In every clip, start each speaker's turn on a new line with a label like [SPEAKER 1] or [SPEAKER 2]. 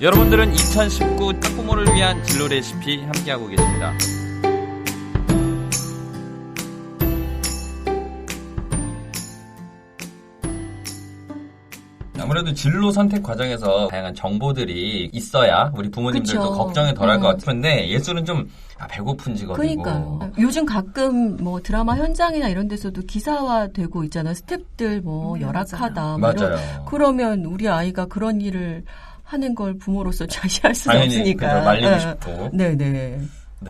[SPEAKER 1] 여러분들은 2019 학부모를 위한 진로 레시피 함께하고 계십니다. 아무래도 진로 선택 과정에서 다양한 정보들이 있어야 우리 부모님들도
[SPEAKER 2] 그쵸.
[SPEAKER 1] 걱정이 덜할 것 같은데 예술은 좀 배고픈 직업이고.
[SPEAKER 2] 그러니까요. 요즘 가끔 뭐 드라마 현장이나 이런 데서도 기사화되고 있잖아요. 스태프들 뭐 열악하다. 뭐
[SPEAKER 1] 맞아요.
[SPEAKER 2] 그러면 우리 아이가 그런 일을 하는 걸 부모로서 자시할 수는 없으니까.
[SPEAKER 1] 말리고 싶고.
[SPEAKER 2] 네네.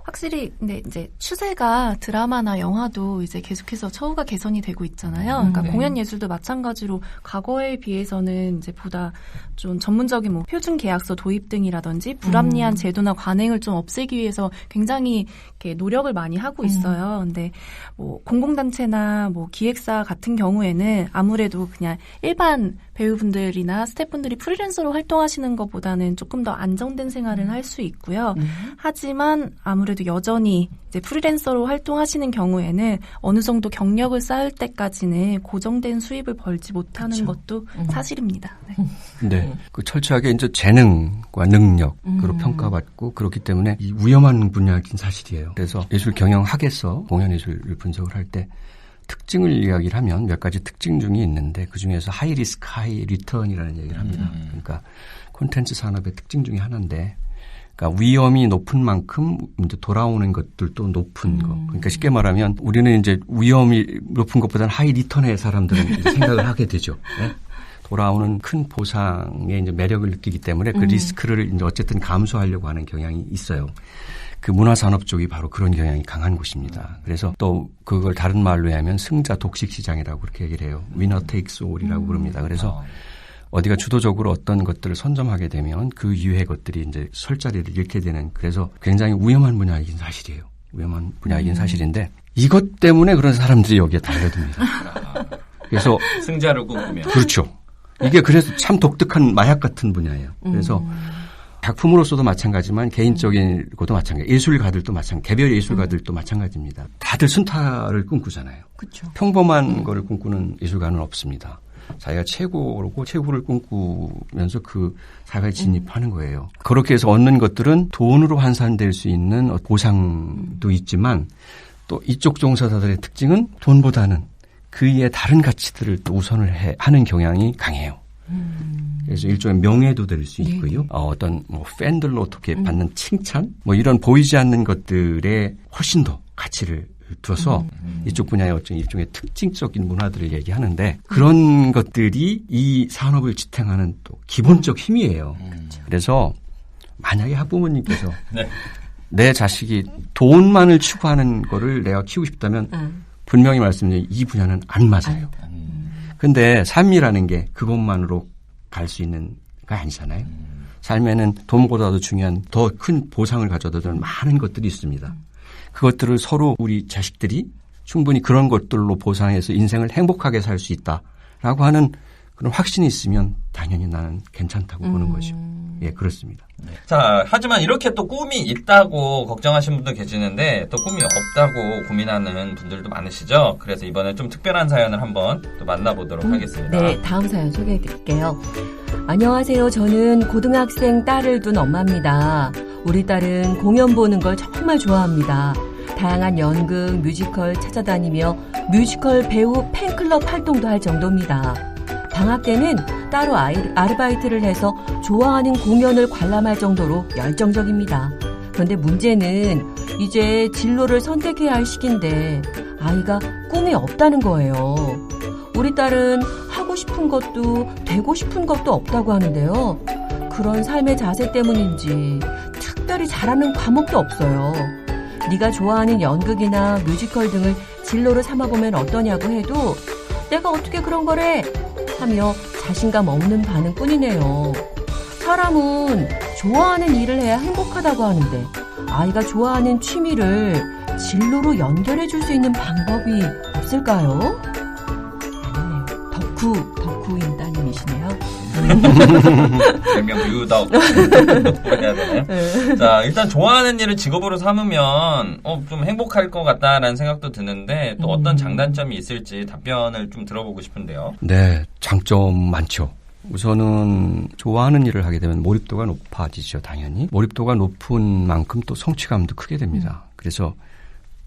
[SPEAKER 3] 확실히 근데 이제 추세가 드라마나 영화도 이제 계속해서 처우가 개선이 되고 있잖아요. 그러니까
[SPEAKER 1] 네.
[SPEAKER 3] 공연 예술도 마찬가지로 과거에 비해서는 이제 보다 좀 전문적인 뭐 표준 계약서 도입 등이라든지 불합리한 제도나 관행을 좀 없애기 위해서 굉장히 이렇게 노력을 많이 하고 있어요. 근데 뭐 공공단체나 뭐 기획사 같은 경우에는 아무래도 그냥 일반 배우분들이나 스태프분들이 프리랜서로 활동하시는 것보다는 조금 더 안정된 생활을 할 수 있고요. 하지만 아무래도 여전히 이제 프리랜서로 활동하시는 경우에는 어느 정도 경력을 쌓을 때까지는 고정된 수입을 벌지 못하는 것도 사실입니다. 네.
[SPEAKER 4] 네. 그 철저하게 이제 재능과 능력으로 평가받고 그렇기 때문에 이 위험한 분야인 사실이에요. 그래서 예술 경영학에서 공연 예술을 분석을 할 때 특징을 이야기를 하면 몇 가지 특징 중에 있는데 그중에서 하이 리스크, 하이 리턴이라는 얘기를 합니다. 그러니까 콘텐츠 산업의 특징 중에 하나인데 그러니까 위험이 높은 만큼 이제 돌아오는 것들도 높은 거. 그러니까 쉽게 말하면 우리는 이제 위험이 높은 것보다는 하이 리턴의 사람들은 이제 생각을 하게 되죠. 네? 돌아오는 큰 보상의 이제 매력을 느끼기 때문에 그 리스크를 이제 어쨌든 감수하려고 하는 경향이 있어요. 그 문화산업 쪽이 바로 그런 경향이 강한 곳입니다. 그래서 또 그걸 다른 말로 하면 승자 독식 시장이라고 그렇게 얘기를 해요. Winner takes all이라고 부릅니다. 그래서 어디가 주도적으로 어떤 것들을 선점하게 되면 그 이외의 것들이 이제 설 자리를 잃게 되는 그래서 굉장히 위험한 분야이긴 사실이에요. 위험한 분야이긴 사실인데 이것 때문에 그런 사람들이 여기에 달려듭니다. 그래서
[SPEAKER 1] 승자를 꿈꾸며.
[SPEAKER 4] 그렇죠. 이게 그래서 참 독특한 마약 같은 분야예요. 그래서 작품으로서도 마찬가지지만 개인적인 것도 마찬가지. 예술가들도 마찬가지. 개별 예술가들도 마찬가지입니다. 다들 순타를 꿈꾸잖아요.
[SPEAKER 2] 그렇죠.
[SPEAKER 4] 평범한 거를 꿈꾸는 예술가는 없습니다. 자기가 최고고 최고를 꿈꾸면서 그 사회에 진입하는 거예요. 그렇게 해서 얻는 것들은 돈으로 환산될 수 있는 보상도 있지만 또 이쪽 종사자들의 특징은 돈보다는 그 이에 다른 가치들을 또 우선을 하는 경향이 강해요. 그래서 일종의 명예도 될 수 있고요. 어떤 뭐 팬들로 어떻게 받는 칭찬 뭐 이런 보이지 않는 것들에 훨씬 더 가치를 두어서 이쪽 분야의 어떤 일종의 특징적인 문화들을 얘기하는데 그런 것들이 이 산업을 지탱하는 또 기본적 힘이에요. 그래서 만약에 학부모님께서
[SPEAKER 1] 네.
[SPEAKER 4] 내 자식이 돈만을 추구하는 거를 내가 키우고 싶다면 분명히 말씀드리면 이 분야는 안 맞아요. 근데 삶이라는 게 그것만으로 갈 수 있는 거 아니잖아요. 삶에는 돈보다도 중요한 더 큰 보상을 가져다 주는 많은 것들이 있습니다. 그것들을 서로 우리 자식들이 충분히 그런 것들로 보상해서 인생을 행복하게 살 수 있다라고 하는 그런 확신이 있으면 당연히 나는 괜찮다고 보는 거죠. 예, 그렇습니다.
[SPEAKER 1] 네. 자, 하지만 이렇게 또 꿈이 있다고 걱정하시는 분도 계시는데 또 꿈이 없다고 고민하는 분들도 많으시죠? 그래서 이번에 좀 특별한 사연을 한번 또 만나보도록 하겠습니다.
[SPEAKER 2] 네, 다음 사연 소개해 드릴게요. 안녕하세요. 저는 고등학생 딸을 둔 엄마입니다. 우리 딸은 공연 보는 걸 정말 좋아합니다. 다양한 연극, 뮤지컬 찾아다니며 뮤지컬 배우 팬클럽 활동도 할 정도입니다. 방학 때는 따로 아르바이트를 해서 좋아하는 공연을 관람할 정도로 열정적입니다. 그런데 문제는 이제 진로를 선택해야 할 시기인데 아이가 꿈이 없다는 거예요. 우리 딸은 하고 싶은 것도 되고 싶은 것도 없다고 하는데요. 그런 삶의 자세 때문인지 특별히 잘하는 과목도 없어요. 네가 좋아하는 연극이나 뮤지컬 등을 진로로 삼아보면 어떠냐고 해도 내가 어떻게 그런 거래? 하며 자신감 없는 반응뿐이네요. 사람은 좋아하는 일을 해야 행복하다고 하는데 아이가 좋아하는 취미를 진로로 연결해 줄 수 있는 방법이 없을까요? 덕후인 따님이시네요.
[SPEAKER 1] 별명 유덕 해야 되나요?
[SPEAKER 2] 네.
[SPEAKER 1] 자, 일단 좋아하는 일을 직업으로 삼으면 좀 행복할 것 같다라는 생각도 드는데 또 어떤 장단점이 있을지 답변을 좀 들어보고 싶은데요.
[SPEAKER 4] 네, 장점 많죠. 우선은 좋아하는 일을 하게 되면 몰입도가 높아지죠, 당연히. 몰입도가 높은 만큼 또 성취감도 크게 됩니다. 그래서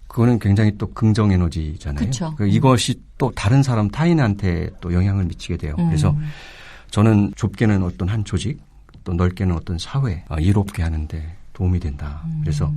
[SPEAKER 4] 그거는 굉장히 또 긍정 에너지잖아요.
[SPEAKER 2] 그쵸.
[SPEAKER 4] 이것이 또 다른 사람 타인한테 또 영향을 미치게 돼요. 그래서 저는 좁게는 어떤 한 조직, 또 넓게는 어떤 사회, 이롭게 하는데 도움이 된다. 그래서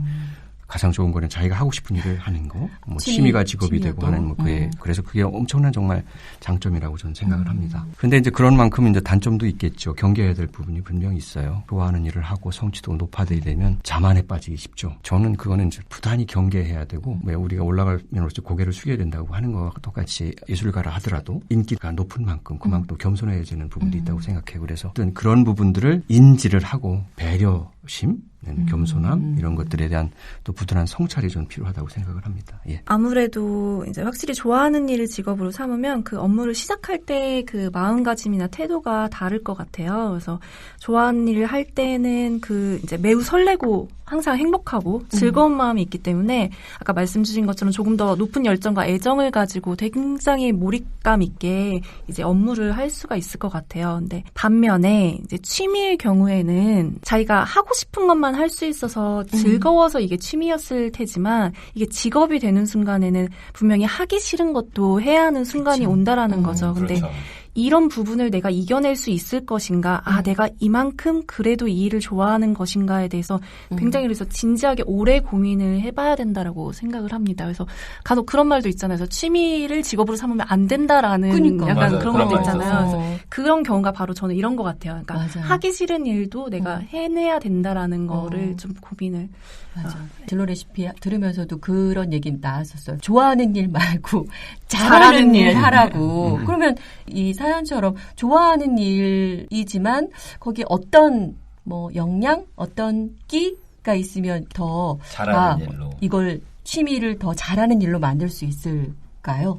[SPEAKER 4] 가장 좋은 거는 자기가 하고 싶은 일을 하는 거, 뭐 취미가 직업이 되고 하는 뭐 그래서 그게 엄청난 정말 장점이라고 저는 생각을 합니다. 그런데 이제 그런 만큼 이제 단점도 있겠죠. 경계해야 될 부분이 분명히 있어요. 좋아하는 일을 하고 성취도 높아지게 되면 자만에 빠지기 쉽죠. 저는 그거는 이제 부단히 경계해야 되고, 왜 우리가 올라가면 어찌 고개를 숙여야 된다고 하는 거와 똑같이 예술가라 하더라도 인기가 높은 만큼 그만큼 겸손해지는 부분도 있다고 생각해요. 그래서 어떤 그런 부분들을 인지를 하고 배려심, 겸손함 이런 것들에 대한 또 부단한 성찰이 좀 필요하다고 생각을 합니다. 예.
[SPEAKER 3] 아무래도 이제 확실히 좋아하는 일을 직업으로 삼으면 그 업무를 시작할 때 그 마음가짐이나 태도가 다를 것 같아요. 그래서 좋아하는 일을 할 때는 그 이제 매우 설레고 항상 행복하고 즐거운 마음이 있기 때문에 아까 말씀 주신 것처럼 조금 더 높은 열정과 애정을 가지고 굉장히 몰입감 있게 이제 업무를 할 수가 있을 것 같아요. 근데 반면에 이제 취미의 경우에는 자기가 하고 싶은 것만 할 수 있어서 즐거워서 이게 취미였을 테지만 이게 직업이 되는 순간에는 분명히 하기 싫은 것도 해야 하는 순간이
[SPEAKER 2] 그쵸.
[SPEAKER 3] 온다라는 거죠. 근데
[SPEAKER 1] 그렇죠.
[SPEAKER 3] 이런 부분을 내가 이겨낼 수 있을 것인가, 내가 이만큼 그래도 이 일을 좋아하는 것인가에 대해서 굉장히 그래서 진지하게 오래 고민을 해봐야 된다라고 생각을 합니다. 그래서 간혹 그런 말도 있잖아요. 그래서 취미를 직업으로 삼으면 안 된다라는
[SPEAKER 2] 그러니까.
[SPEAKER 3] 약간
[SPEAKER 1] 맞아요.
[SPEAKER 3] 그런
[SPEAKER 1] 그런
[SPEAKER 3] 것도
[SPEAKER 1] 거
[SPEAKER 3] 있잖아요.
[SPEAKER 1] 있어요.
[SPEAKER 3] 그래서 그런 경우가 바로 저는 이런 것 같아요. 그러니까
[SPEAKER 2] 맞아요.
[SPEAKER 3] 하기 싫은 일도 내가 해내야 된다라는 거를 좀 고민을.
[SPEAKER 2] 맞아. 딜러 레시피 들으면서도 그런 얘기 나왔었어요. 좋아하는 일 말고 잘하는 일 하라고. 그러면 이 사연처럼 좋아하는 일이지만 거기에 어떤 뭐 역량, 어떤 끼가 있으면 더
[SPEAKER 1] 잘하는 일로.
[SPEAKER 2] 이걸 취미를 더 잘하는 일로 만들 수 있을까요?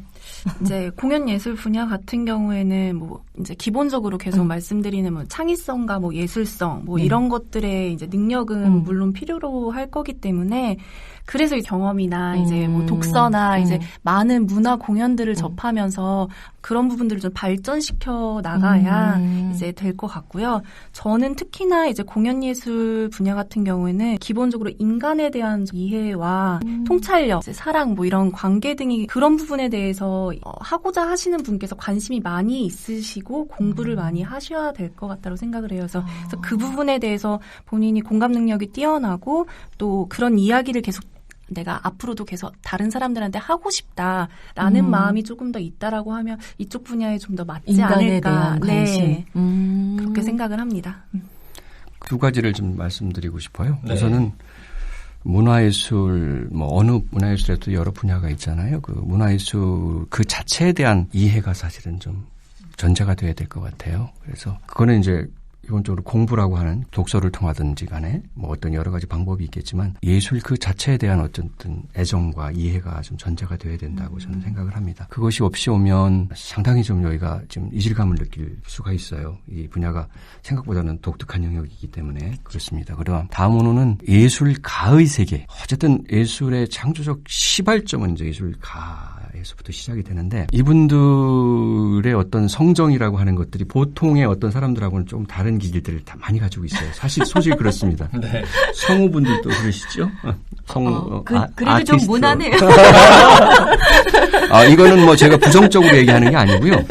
[SPEAKER 3] 이제 공연 예술 분야 같은 경우에는 뭐 이제 기본적으로 계속 말씀드리는 뭐 창의성과 뭐 예술성 뭐 이런 것들의 이제 능력은 물론 필요로 할 거기 때문에 그래서 이 경험이나 이제 뭐 독서나 이제 많은 문화 공연들을 접하면서 그런 부분들을 좀 발전시켜 나가야 이제 될 것 같고요. 저는 특히나 이제 공연 예술 분야 같은 경우에는 기본적으로 인간에 대한 이해와 통찰력, 이제 사랑 뭐 이런 관계 등이 그런 부분에 대해서 하고자 하시는 분께서 관심이 많이 있으시고 공부를 많이 하셔야 될 것 같다고 생각을 해요. 그래서 그 부분에 대해서 본인이 공감 능력이 뛰어나고 또 그런 이야기를 계속 내가 앞으로도 계속 다른 사람들한테 하고 싶다라는 마음이 조금 더 있다라고 하면 이쪽 분야에 좀 더 맞지
[SPEAKER 2] 인간에
[SPEAKER 3] 않을까.
[SPEAKER 2] 대한 관심.
[SPEAKER 3] 네. 그렇게 생각을 합니다.
[SPEAKER 4] 두 가지를 좀 말씀드리고 싶어요.
[SPEAKER 1] 네.
[SPEAKER 4] 우선은 문화예술, 뭐 어느 문화예술에도 여러 분야가 있잖아요. 그 문화예술 그 자체에 대한 이해가 사실은 좀 전제가 돼야 될 것 같아요. 그래서 그거는 이제 기본적으로 공부라고 하는 독서를 통하든지 간에 뭐 어떤 여러 가지 방법이 있겠지만 예술 그 자체에 대한 어쨌든 애정과 이해가 좀 전제가 돼야 된다고 저는 생각을 합니다. 그것이 없이 오면 상당히 좀 여기가 좀 이질감을 느낄 수가 있어요. 이 분야가 생각보다는 독특한 영역이기 때문에 그렇습니다. 그럼 다음으로는 예술가의 세계. 어쨌든 예술의 창조적 시발점은 이제 예술가에서부터 시작이 되는데 이분들의 어떤 성정이라고 하는 것들이 보통의 어떤 사람들하고는 좀 다른 기질들을 다 많이 가지고 있어요. 사실 소질 그렇습니다.
[SPEAKER 1] 네.
[SPEAKER 4] 성우분들도 그러시죠?
[SPEAKER 2] 그래도
[SPEAKER 4] 아티스트.
[SPEAKER 2] 좀 무난해요.
[SPEAKER 4] 이거는 뭐 제가 부정적으로 얘기하는 게 아니고요.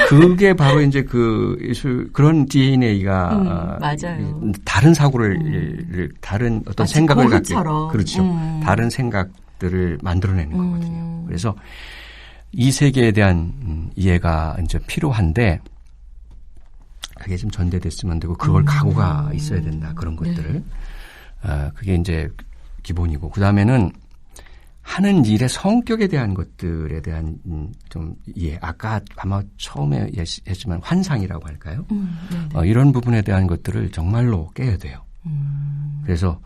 [SPEAKER 4] 그게 바로 이제 그 예술 그런 DNA가
[SPEAKER 2] 맞아요.
[SPEAKER 4] 다른 사고를 다른 어떤 생각을 갖게 그렇죠. 다른 생각들을 만들어내는 거거든요. 그래서 이 세계에 대한 이해가 이제 필요한데 그게 좀 전제됐으면 되고 그걸 각오가 있어야 된다. 그런 것들을. 그게 이제 기본이고 그다음에는 하는 일의 성격에 대한 것들에 대한 좀 이해. 아까 아마 처음에 했지만 환상이라고 할까요? 이런 부분에 대한 것들을 정말로 깨야 돼요. 그래서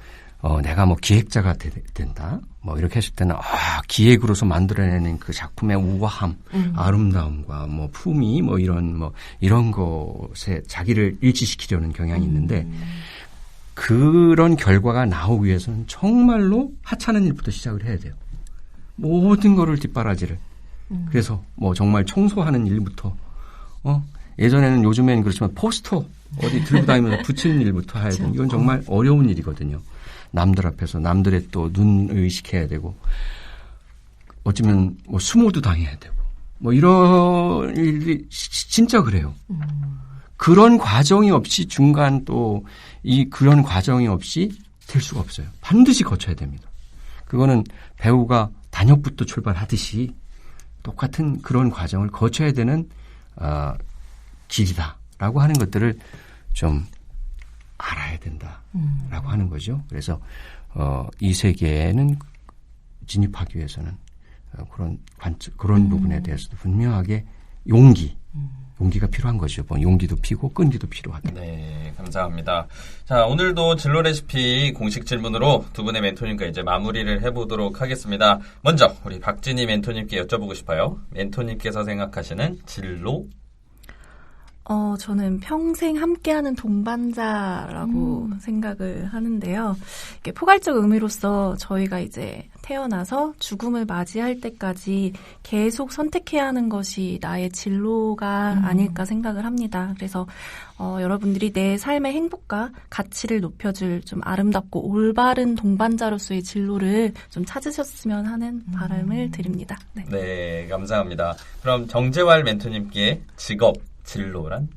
[SPEAKER 4] 내가 뭐 기획자가 된다. 뭐 이렇게 했을 때는 기획으로서 만들어내는 그 작품의 우아함, 아름다움과 뭐 품위 뭐 이런 것에 자기를 일치시키려는 경향이 있는데 그런 결과가 나오기 위해서는 정말로 하찮은 일부터 시작을 해야 돼요. 모든 거를 뒷바라지를. 그래서 뭐 정말 청소하는 일부터 예전에는 요즘엔 그렇지만 포스터 어디 들고 다니면서 붙이는 일부터 해야 되는 이건 정말 어려운 일이거든요. 남들 앞에서 남들의 또 눈을 의식해야 되고 어쩌면 뭐 수모도 당해야 되고 뭐 이런 일이 진짜 그래요. 그런 과정이 없이 중간 또 그런 과정이 없이 될 수가 없어요. 반드시 거쳐야 됩니다. 그거는 배우가 단역부터 출발하듯이 똑같은 그런 과정을 거쳐야 되는 길이다라고 하는 것들을 좀 알아야 된다라고 하는 거죠. 그래서 이 세계에는 진입하기 위해서는 그런 부분에 대해서도 분명하게 용기가 필요한 거죠. 뭐 용기도 피고 끈기도 필요하다.
[SPEAKER 1] 네, 감사합니다. 자, 오늘도 진로 레시피 공식 질문으로 두 분의 멘토님과 이제 마무리를 해보도록 하겠습니다. 먼저 우리 박진희 멘토님께 여쭤보고 싶어요. 멘토님께서 생각하시는 진로?
[SPEAKER 3] 저는 평생 함께하는 동반자라고 생각을 하는데요. 이게 포괄적 의미로서 저희가 이제 태어나서 죽음을 맞이할 때까지 계속 선택해야 하는 것이 나의 진로가 아닐까 생각을 합니다. 그래서 여러분들이 내 삶의 행복과 가치를 높여줄 좀 아름답고 올바른 동반자로서의 진로를 좀 찾으셨으면 하는 바람을 드립니다. 네.
[SPEAKER 1] 네, 감사합니다. 그럼 정재활 멘토님께 직업, 진로란?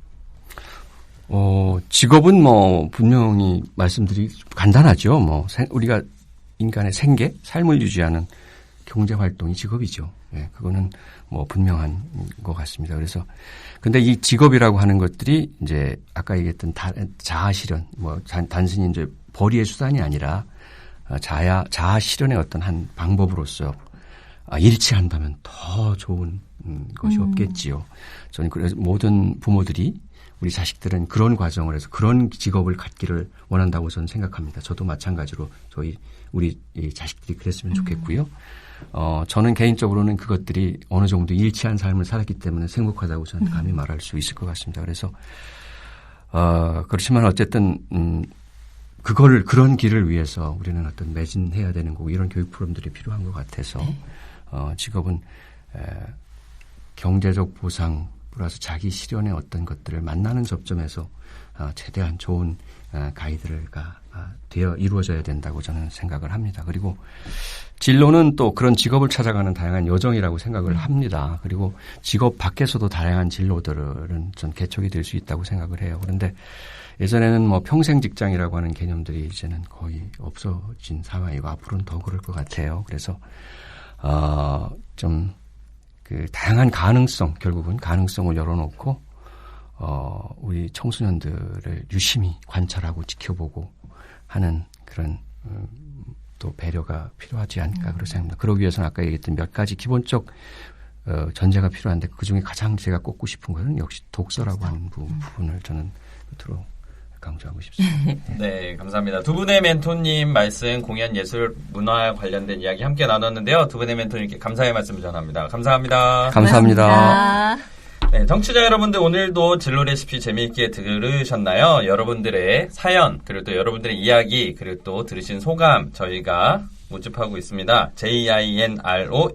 [SPEAKER 4] 직업은 뭐 분명히 말씀드리 간단하죠. 뭐 우리가 인간의 생계, 삶을 유지하는 경제 활동이 직업이죠. 예, 그거는 뭐 분명한 것 같습니다. 그래서 근데 이 직업이라고 하는 것들이 이제 아까 얘기했던 자아 실현, 뭐 단순히 이제 벌이의 수단이 아니라 자아 실현의 어떤 한 방법으로서 일치한다면 더 좋은 것이 없겠지요. 저는 그래서 모든 부모들이 우리 자식들은 그런 과정을 해서 그런 직업을 갖기를 원한다고 저는 생각합니다. 저도 마찬가지로 우리 자식들이 그랬으면 좋겠고요. 저는 개인적으로는 그것들이 어느 정도 일치한 삶을 살았기 때문에 행복하다고 저는 감히 말할 수 있을 것 같습니다. 그래서 그렇지만 어쨌든 그런 길을 위해서 우리는 어떤 매진해야 되는 거고 이런 교육 프로그램들이 필요한 것 같아서 직업은 경제적 보상 플러스 자기 실현의 어떤 것들을 만나는 접점에서 최대한 좋은 가이드가 되어 이루어져야 된다고 저는 생각을 합니다. 그리고 진로는 또 그런 직업을 찾아가는 다양한 여정이라고 생각을 합니다. 그리고 직업 밖에서도 다양한 진로들은 전 개척이 될 수 있다고 생각을 해요. 그런데 예전에는 뭐 평생 직장이라고 하는 개념들이 이제는 거의 없어진 상황이고 앞으로는 더 그럴 것 같아요. 그래서 좀 다양한 결국은 가능성을 열어놓고, 우리 청소년들을 유심히 관찰하고 지켜보고 하는 그런, 또 배려가 필요하지 않을까, 그렇게 생각합니다. 그러기 위해서는 아까 얘기했던 몇 가지 기본적, 전제가 필요한데, 그 중에 가장 제가 꼽고 싶은 것은 역시 독서라고 하는 부분을 저는 끝으로 강조하고 싶습니다.
[SPEAKER 1] 네, 감사합니다. 두 분의 멘토님 말씀, 공연, 예술, 문화 관련된 이야기 함께 나눴는데요. 두 분의 멘토님께 감사의 말씀 전합니다. 감사합니다.
[SPEAKER 4] 감사합니다.
[SPEAKER 1] 네, 청취자 여러분들 오늘도 진로 레시피 재미있게 들으셨나요? 여러분들의 사연, 그리고 또 여러분들의 이야기, 그리고 또 들으신 소감 저희가 모집하고 있습니다. JINROHELP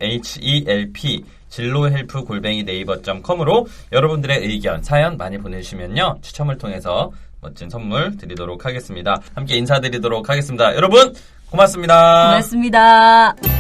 [SPEAKER 1] 진로헬프@naver.com으로 여러분들의 의견, 사연 많이 보내주시면요. 추첨을 통해서 멋진 선물 드리도록 하겠습니다. 함께 인사드리도록 하겠습니다. 여러분 고맙습니다.
[SPEAKER 2] 고맙습니다.